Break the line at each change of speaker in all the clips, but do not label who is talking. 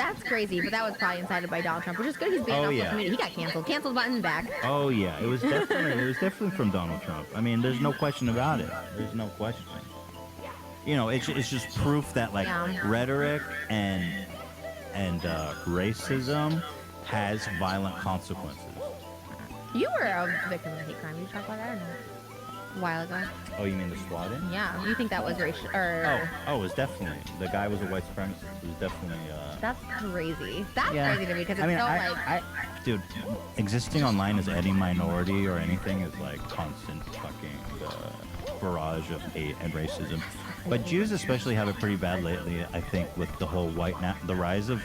That's crazy, but that was probably incited by Donald Trump, which is good. He's being off social media. He got canceled. Canceled button back.
Oh yeah, it was definitely from Donald Trump. I mean, there's no question about it. There's no question. You know, it's just proof that like rhetoric and racism has violent consequences.
You were a victim of hate crime. Did you talk about that or not? A while ago.
Oh, you mean the swatting?
Yeah. You think that was racial? Or...
Oh, it was definitely. The guy was a white supremacist. It was definitely.
That's crazy. That's crazy to me because it's
dude, existing online as any minority or anything is like constant fucking barrage of hate and racism. But Jews especially have it pretty bad lately. I think with the whole the rise of.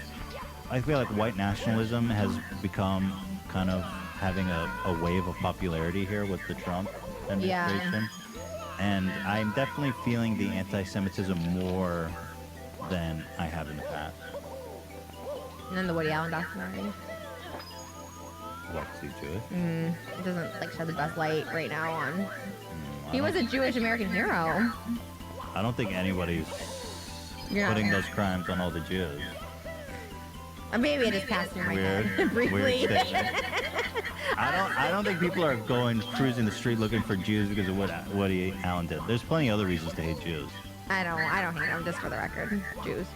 I feel like white nationalism has become kind of having a wave of popularity here with the Trump administration. Yeah. And I'm definitely feeling the anti-Semitism more than I have in the past.
And then the Woody Allen documentary.
What, is he Jewish?
It doesn't like shed the best light right now on. He was a Jewish American hero.
I don't think anybody's putting those crimes on all the Jews.
Maybe it just passed through my head briefly.
I don't think people are going cruising the street looking for Jews because of what Woody Allen did. There's plenty of other reasons to hate Jews.
I don't hate them, just for the record. Jews.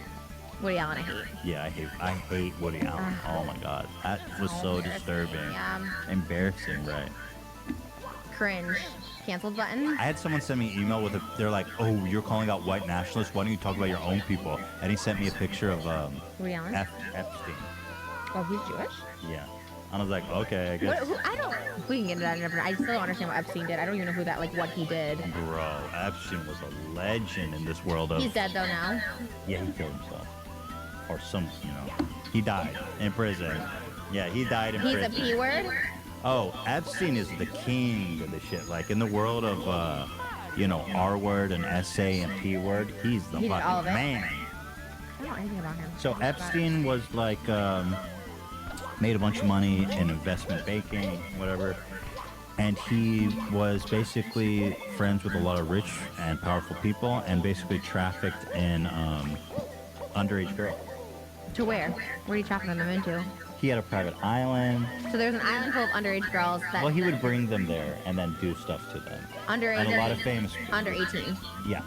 Woody Allen I hate.
Yeah, I hate Woody Allen. Oh my god. That was so disturbing. Yeah. Embarrassing, right?
Cringe. Canceled button.
I had someone send me an email with they're like, oh, you're calling out white nationalists, why don't you talk about your own people? And he sent me a picture of
Woody Allen?
Epstein.
Oh, he's Jewish?
Yeah. And I was like, okay, I guess.
We can get into that. I still don't understand what Epstein did. I don't even know who that, like, what he did.
Bro, Epstein was a legend in this world of...
He's dead, though, now?
Yeah, he killed himself. Or he died in prison. Yeah, he died in prison.
He's a P-word?
Oh, Epstein is the king of the shit. Like, in the world of, R-word and S-A and P-word, he's the fucking man.
I don't know anything about him.
So Epstein was, like, made a bunch of money in investment banking, whatever. And he was basically friends with a lot of rich and powerful people and basically trafficked in underage girls.
To where? Where are you trafficking them into?
He had a private island.
So there's an island full of underage girls that...
Well, he would bring them there and then do stuff to them.
Underage?
And a lot of famous people.
Under 18.
Yeah.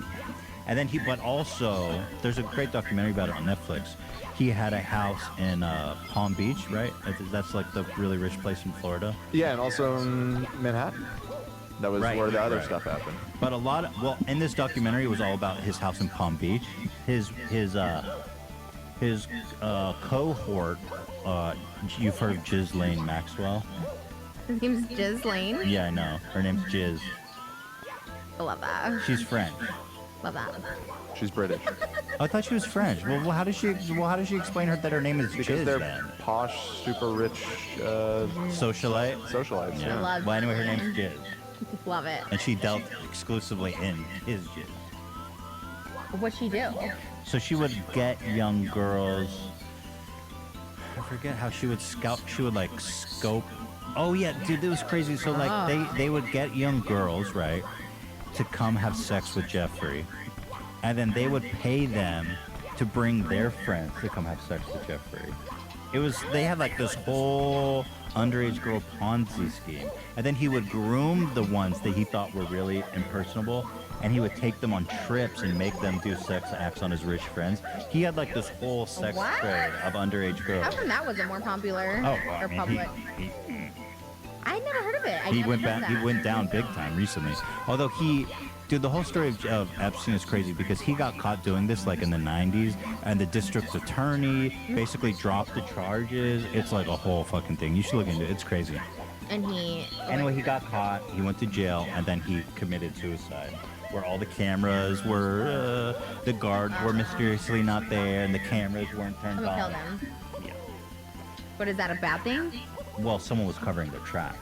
And then but also, there's a great documentary about it on Netflix. He had a house in Palm Beach, right? That's like the really rich place in Florida.
Yeah, and also in Manhattan. That was where the other stuff happened.
But in this documentary, it was all about his house in Palm Beach. His cohort, you've heard of Ghislaine Maxwell?
His name's Ghislaine?
Yeah, I know. Her name's Giz.
I love that.
She's French.
Love that.
She's British.
I thought she was French. Well, how does she explain that her name is
Giz?
Because they're
then? Posh, super rich socialites.
Yeah. Well, anyway, her name's Giz.
Love it.
And she dealt exclusively in his Giz.
What'd she do?
So she would get young girls. I forget how she would scout. She would like scope. Oh yeah, dude, it was crazy. So like they would get young girls, right, to come have sex with Jeffrey, and then they would pay them to bring their friends to come have sex with Jeffrey. They had like this whole underage girl Ponzi scheme, and then he would groom the ones that he thought were really impersonable, and he would take them on trips and make them do sex acts on his rich friends. He had like this whole sex trade of underage girls.
How come that wasn't more popular or public? I never heard of it.
He went down big time recently. Although the whole story of Epstein is crazy because he got caught doing this like in the 90s, and the district attorney basically dropped the charges. It's like a whole fucking thing. You should look into it. It's crazy.
And
anyway, he got caught. He went to jail, and then he committed suicide. Where all the cameras were, the guards were mysteriously not there, and the cameras weren't turned on.
Kill them.
Yeah.
But is that a bad thing?
Well, someone was covering their tracks.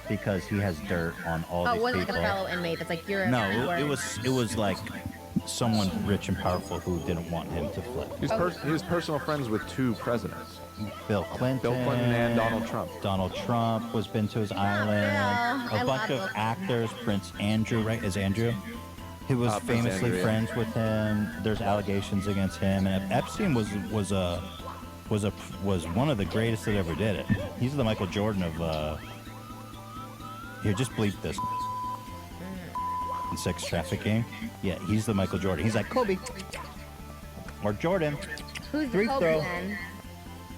Because he has dirt on all these people.
Oh, it wasn't like a fellow inmate that's like, you're a
it was like someone rich and powerful who didn't want him to flip.
He was personal friends with two presidents.
Bill Clinton
and Donald Trump.
Donald Trump was been to his island. A bunch of actors. Prince Andrew, right? Is Andrew? He was
Prince
famously
Andrew.
friends with him. There's allegations against him, and Epstein was one of the greatest that ever did it. He's the Michael Jordan of. Here, just bleep this. Sex trafficking. Yeah, he's the Michael Jordan. He's like Kobe or Jordan.
Who's the
Free
Kobe
throw.
then?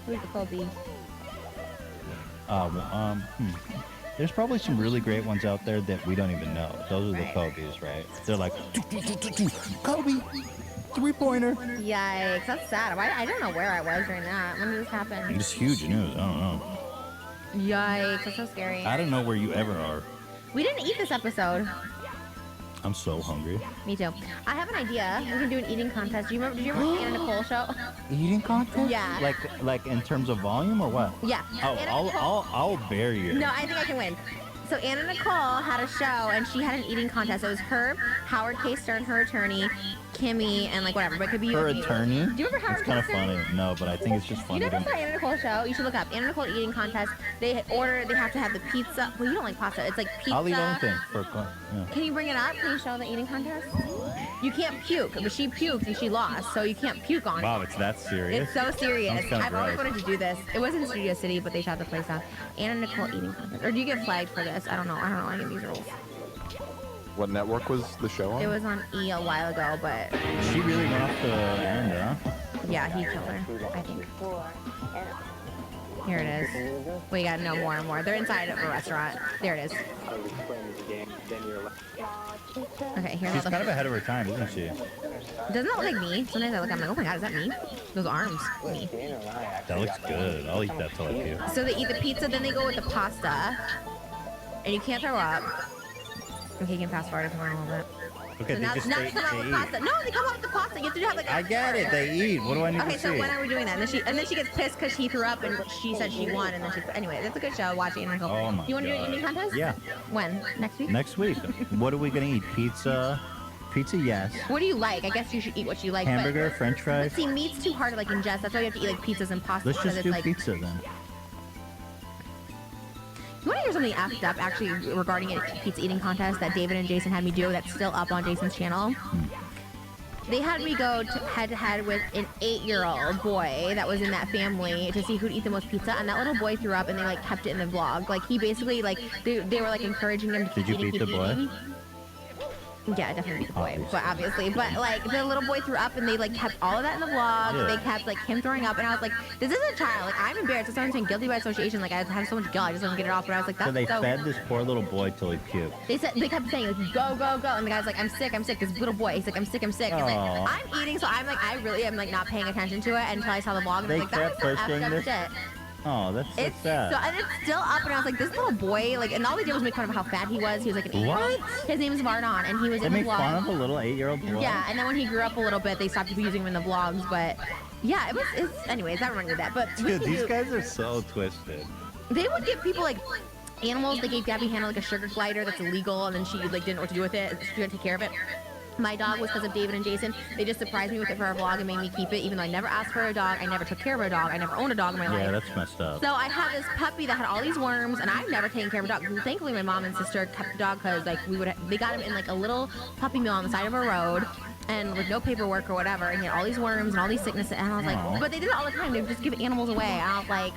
Who's the Kobe?
There's probably some really great ones out there that we don't even know. Those are the
Right.
Kobe's, right? They're like Kobe, 3-pointer.
Yikes, that's sad. I don't know where I was during that. When did this happen?
It's huge news. I don't know.
Yikes, that's so scary.
I don't know where you ever are.
We didn't eat this episode.
I'm so hungry.
Me too. I have an idea. We can do an eating contest. Did you remember the Anna Nicole show?
Eating contest?
Yeah.
Like in terms of volume or what?
Yeah.
Oh,
Anna Nicole-
I'll bury you.
No, I think I can win. So Anna Nicole had a show, and she had an eating contest. It was her, Howard K. Stern, her attorney, Kimmy, and like whatever. But it could be you.
Her
and me.
attorney?
Do you remember Howard
That's kind of
K. Stern?
funny. No, but I think it's just
You
funny.
never
to-
saw Anna Nicole show? You should look up Anna Nicole eating contest. They have to have the pizza. Well, you don't like pasta. It's like pizza.
I'll eat anything for yeah.
Can you bring it up? Can you show the eating contest? You can't puke, but she puked and she lost, so you can't puke on it.
Wow, it's that serious.
It's so serious.
Sounds kinda
I've always
gross.
wanted to do this. It was in Studio City, but they shut the place down. Anna Nicole eating contest. Or do you get flagged for this? I don't know. I don't know any of these rules.
What network was the show on?
It was on E a while ago, but
She really went off the end, huh?
yeah, he killed her, I think. Here it is. We got no more and more. They're inside of a restaurant. There it is. Okay, here's
She's
all
kind of
the.
ahead of her time, isn't she?
Doesn't that look like me? Sometimes I look, I'm like, oh my god, is that me? Those arms, me.
That looks good. I'll eat that till I puke.
So they eat the pizza, then they go with the pasta, and you can't throw up. Okay, you can fast forward if you want a little bit.
Okay,
So
they
now,
just
now
they,
they come out with
they
pasta.
eat.
No, they come out with the pasta. You have to have like.
I get it. They eat. What do I need
Okay,
to
so
see?
when are we doing that? And then she gets pissed because he threw up and she said she won, and then she. Anyway, that's a good show. Watch it. And go.
Oh my
You want to do an
God.
eating contest?
Yeah.
When? Next week?
Next week. What are we gonna eat? Pizza. Pizza, yes.
What do you like? I guess you should eat what you like.
Hamburger, French
But
fries.
see, meat's too hard to like ingest. That's why you have to eat like pizzas and pasta.
Let's
because
just
it's
do
like.
pizza then.
You want to hear something effed up actually regarding a pizza eating contest that David and Jason had me do that's still up on Jason's channel? They had me go head to head with an 8-year-old boy that was in that family to see who'd eat the most pizza, and that little boy threw up, and they like kept it in the vlog. Like he basically like they were like encouraging him to keep
Did you
eating,
beat
keep
the boy?
eating. Yeah, definitely beat the boy, but obviously, but like the little boy threw up, and they like kept all of that in the vlog.
Yeah.
They kept like him throwing up, and I was like, this is a child. Like I'm embarrassed. That's why I'm saying guilty by association. Like I have so much guilt, I just don't get it off. But I was like, that's
So they fed this poor little boy till he puked.
They kept saying like go go go, and the guy's like I'm sick. This little boy, he's like I'm sick. And like
Aw.
I'm eating, so I'm like I really am like not paying attention to it until I saw the vlog, and I
They
was like that
kept
was some
posting
effed up
this?
shit.
Oh, that's so
It's
sad.
so, and it's still up, and I was like, this little boy, like, and all they did was make fun of how fat he was. He was like an 8-year-old. His name is Vardon, and he was
They
in the
make fun of
vlog.
a little 8-year-old boy.
Yeah, and then when he grew up a little bit, they stopped using him in the vlogs. But yeah, anyways, that reminded me of that. But
Dude, these guys are so twisted.
they would give people like animals. They gave Gabby Hannah like a sugar glider that's illegal, and then she like didn't know what to do with it. She couldn't take care of it. My dog was because of David and Jason. They just surprised me with it for our vlog and made me keep it, even though I never asked for a dog. I never took care of a dog. I never owned a dog in my life.
Yeah, that's messed up.
So I had this puppy that had all these worms, and I've never taken care of a dog. Thankfully, my mom and sister kept the dog because like they got him in like a little puppy mill on the side of a road, and with no paperwork or whatever. And he had all these worms and all these sicknesses, and I was like,
Aw.
but they did it all the time. They would just give animals away. And I was like,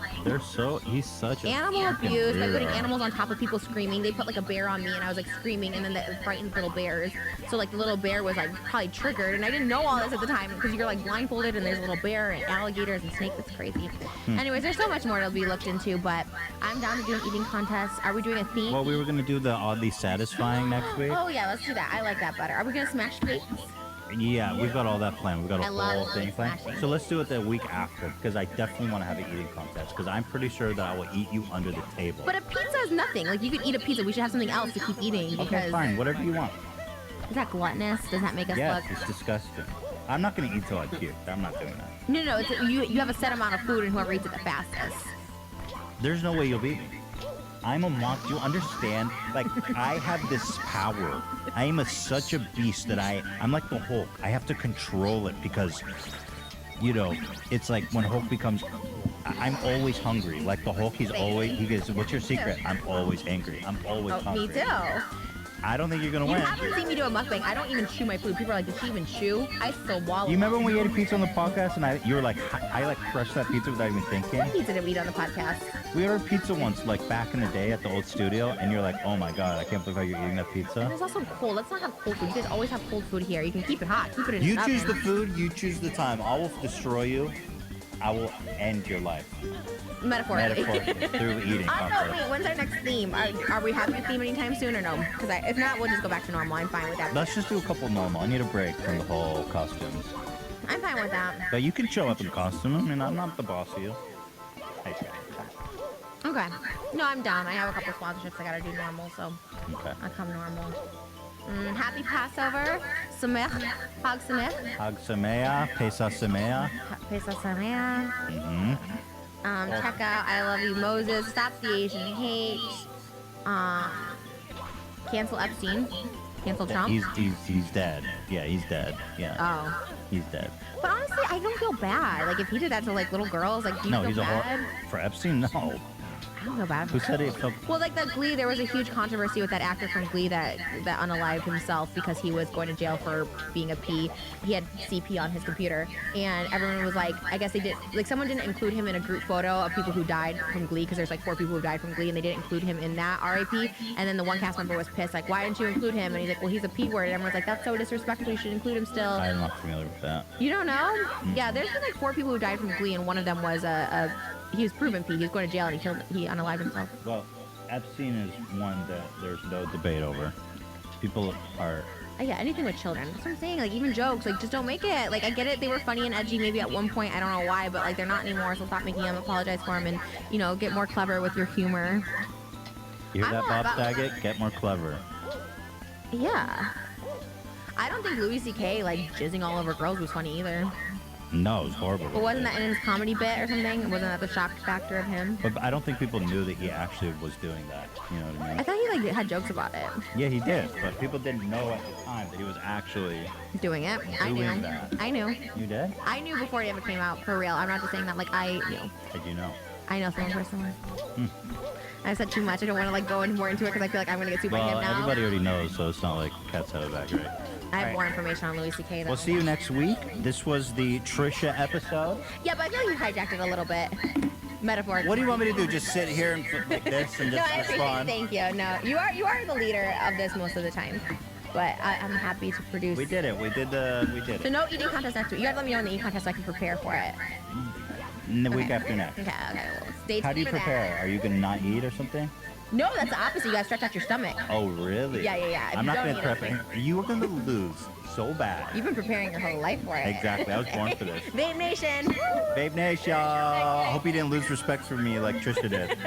He's such a
animal
fucking
abuse by putting
weirdo.
animals on top of people screaming. They put like a bear on me, and I was like screaming, and then that frightened little bears. So like the little bear was like probably triggered, and I didn't know all this at the time because you're like blindfolded, and there's a little bear and alligators and snakes. It's crazy. Anyways, there's so much more to be looked into, but I'm down to do an eating contest. Are we doing a theme?
Well, we were gonna do the oddly satisfying next week.
Oh yeah, let's do that. I like that better. Are we gonna smash cakes?
Yeah, we've got all that planned. We've got a
I love
whole thing planned.
smashing.
So let's do it the week after because I definitely want to have an eating contest because I'm pretty sure that I will eat you under the table.
But a pizza is nothing. Like you could eat a pizza. We should have something else to keep eating because
Okay, fine. Whatever you want.
is that gluttonous? Does that make us
Yes,
look?
it's disgusting. I'm not gonna eat till I puke. I'm not doing that.
No. It's you have a set amount of food, and whoever eats it the fastest.
There's no way you'll beat me. I'm a monk. Do you understand? Like, I have this power. I am such a beast that I'm like the Hulk. I have to control it because, you know, it's like when Hulk becomes... I'm always hungry. Like the Hulk, he goes, what's your secret? I'm always angry. I'm always
Oh,
hungry.
me too.
I don't think you're gonna
You
win.
haven't seen me do a mukbang. I don't even chew my food. People are like, did she even chew? I still wallow.
You remember when we ate a pizza on the podcast and you were like, I like crushed that pizza without even thinking?
What pizza did we eat on the podcast?
We ordered pizza once, like back in the day at the old studio, and you're like, oh my god, I can't believe how you're eating that
And
pizza.
it's also cold. Let's not have cold food. You guys always have cold food here. You can keep it hot. Keep it in
You
the
choose the
oven.
food, you choose the time. I will destroy you. I will end your life.
Metaphorically.
Through eating.
Oh no, wait, when's our next theme? Are we having a theme anytime soon or no? Because if not, we'll just go back to normal. I'm fine with that.
Let's just do a couple normal. I need a break from the whole costumes.
I'm fine with that.
But you can show up in costume. I mean, I'm not the boss of you. Hey,
Okay. No, I'm down. I have a couple sponsorships I gotta do normal, so
okay.
I'll come normal. Happy Passover. Samech. Hag Samech.
Hag Sameach, Pesach Sameach.
Pesach Sameach. Check out I Love You Moses. Stop the Asian Hate. Cancel Epstein. Cancel Trump.
He's dead. Yeah, he's dead. Yeah.
Oh.
He's dead.
But honestly, I don't feel bad. Like, if he did that to, like, little girls, like, do you
No,
feel
he's
bad?
for Epstein, no.
I don't feel bad.
Who said it felt...
Well, like, that Glee, there was a huge controversy with that actor from Glee that unalived himself because he was going to jail for being a P. He had CP on his computer. And everyone was like, I guess they did... Like, someone didn't include him in a group photo of people who died from Glee because there's, like, 4 people who died from Glee, and they didn't include him in that RIP. And then the one cast member was pissed, like, why didn't you include him? And he's like, well, he's a P word. And everyone's like, that's so disrespectful. You should include him still.
I'm not familiar with that.
You don't know? Yeah, there's been like 4 people who died from Glee, and one of them was he was proven P. He was going to jail and he unalived himself.
Well, Epstein is one that there's no debate over. People are...
Yeah, anything with children. That's what I'm saying. Like, even jokes, like, just don't make it. Like, I get it. They were funny and edgy maybe at one point. I don't know why, but like, they're not anymore. So stop making them. Apologize for them, and get more clever with your humor.
You hear
I'm
that,
all
Bob
about-
Saget? Get more clever.
Yeah. I don't think Louis C.K. like jizzing all over girls was funny either.
No, it was horrible.
But wasn't that in his comedy bit or something? Wasn't that the shock factor of him?
But I don't think people knew that he actually was doing that. You know what I
I
mean?
thought he like had jokes about it.
Yeah, he did. But people didn't know at the time that he was actually...
Doing it. I knew.
Doing that.
I knew.
You did?
I knew before it ever came out, for real. I'm not just saying that, like, I knew.
Did you know?
I know someone personally. I said too much. I don't want to, like, go more into it because I feel like I'm going to get sued by
Well,
him now.
everybody already knows, so it's not like cats out of the bag, right?
I have
Alright.
more information on Louis C.K. though.
We'll see you next week. This was the Trisha episode.
Yeah, but I feel like you hijacked it a little bit. Metaphorically.
What do you want me to do? Just sit here and like this and
No,
just
I appreciate it.
respond?
Thank you. No, you are the leader of this most of the time. But I'm happy to produce.
We did it. We did
So
it.
no eating contest next week. You gotta let me know in the eating contest so I can prepare for it.
The week
Okay.
after next.
Okay, well, stay tuned
How do you
for
prepare?
that.
Are you gonna not eat or something?
No, that's the opposite. You gotta stretch out your stomach.
Oh, really?
Yeah. If
I'm
you
not
don't
gonna
eat
prep.
anything.
You are gonna lose so bad.
You've been preparing your whole life for it.
Exactly. I was born for this.
Vape Nation.
Babe Nation. I hope you didn't lose respect for me like Trisha did.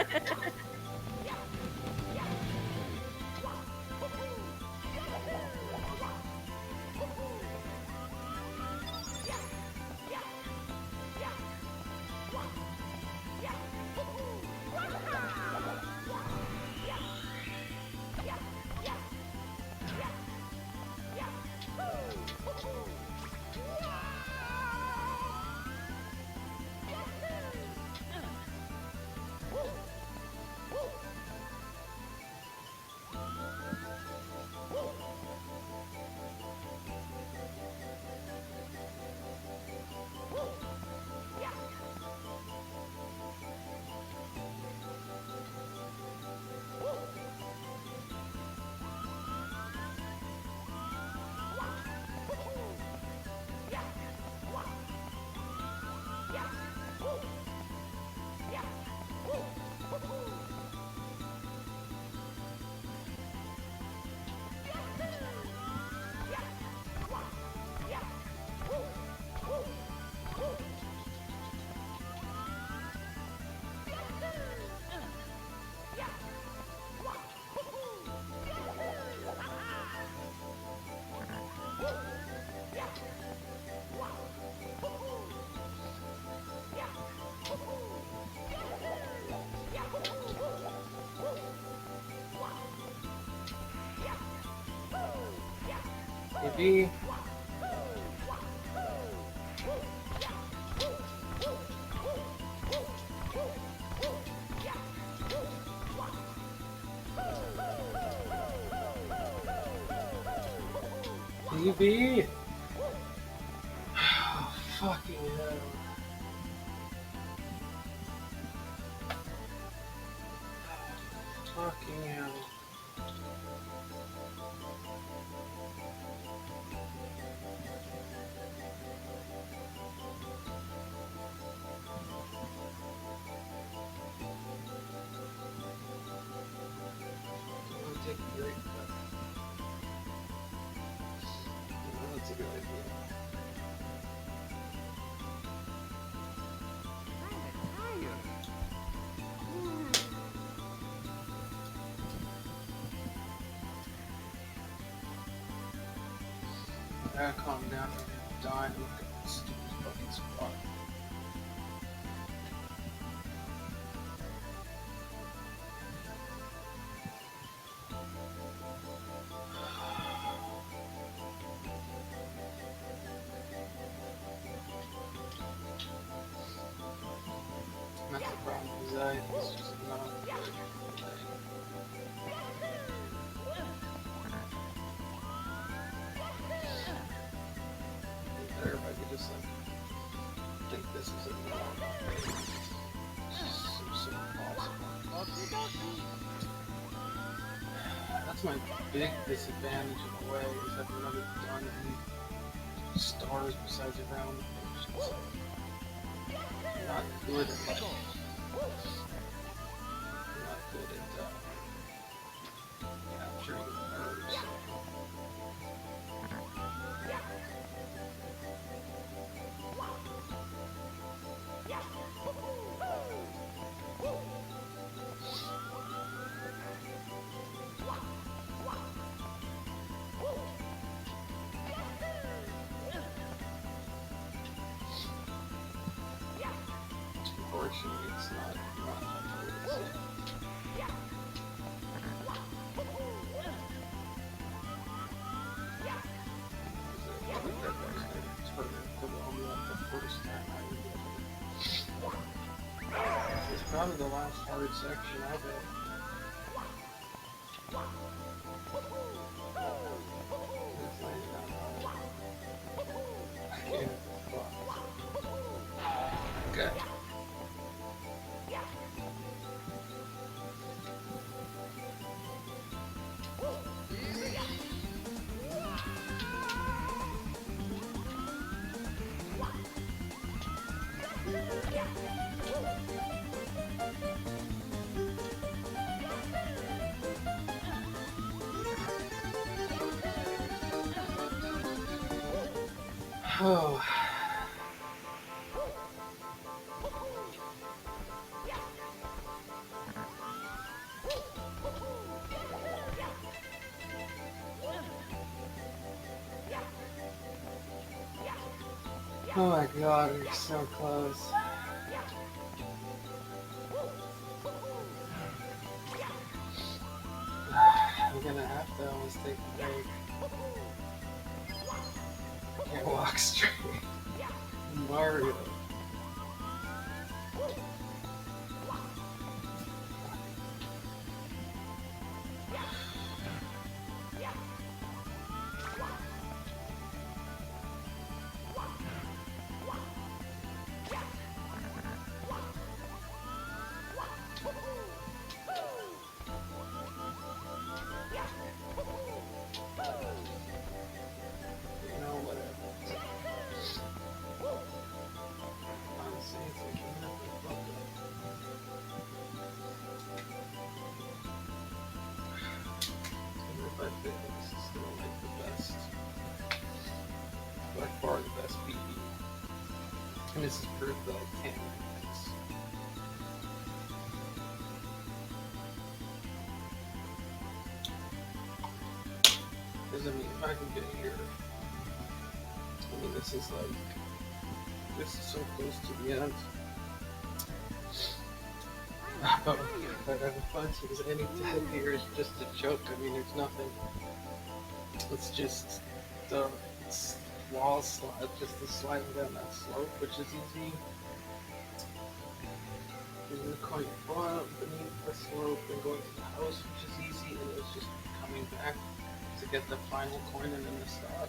Maybe. DB! Oh, fucking hell. Fucking hell. I'll take a break, but that's a good idea. I gotta calm down. I'm gonna die and look at this stupid fucking spot. That's the problem. Anxiety is just not good. Better if I could just like think this is a norm. So impossible. That's my big disadvantage in a way, is I've never done any stars besides around the oceans. I'm not good at like, I'm not good at capturing the nerves. Unfortunately, it's not what it is. It's probably the last hard section of it. It's laying down hard. I can't. Okay. Oh. Oh my god, we're so close. I'm gonna have to almost take a break. Can't walk straight. Mario. This is still like the best, by far the best PB. And this is proof that I can win this. Because I mean, if I can get here, I mean, this is like, this is so close to the end. But if there's any dead here, it's just a joke. I mean, there's nothing. It's just the wall slide, just the sliding down that slope, which is easy. There's the coin front beneath the slope and going to the house, which is easy, and it's just coming back to get the final coin and then the stop.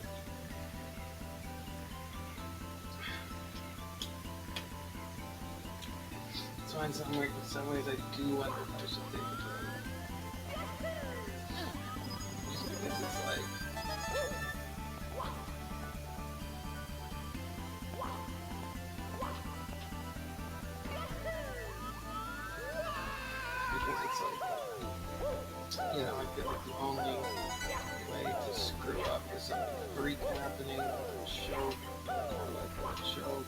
That's why in some ways I do wonder if I should take it to her. Just because it's like... Because it's like... You know, I feel like the only way to screw up is something freak happening or a choke, or like a choke.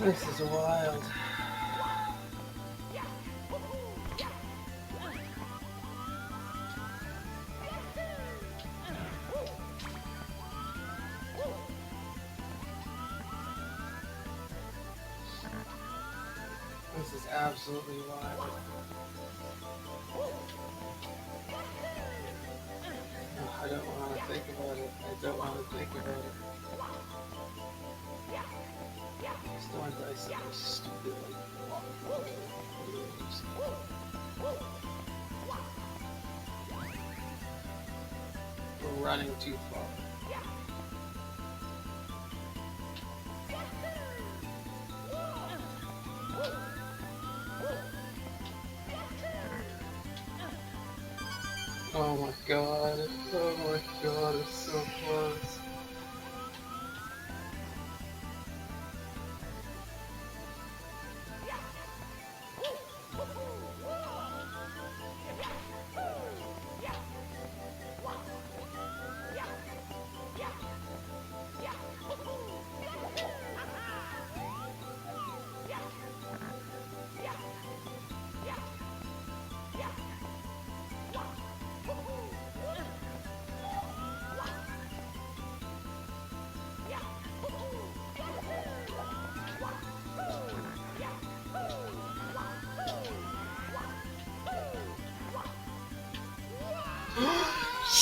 This is wild. This is absolutely wild. I don't want to think about it. I don't want to think about it. Just don't die something stupid like we're running too far. Oh my god, it's so close.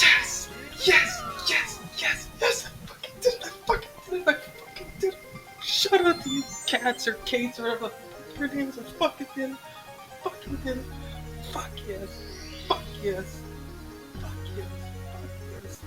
Yes! Yes! Yes! Yes! Yes! I fucking did it! I fucking did it! Shut up, you cats or Kates or whatever your names. I fucking did it! Fucking did it! Fuck yes! Fuck yes! Fuck yes! Fuck yes!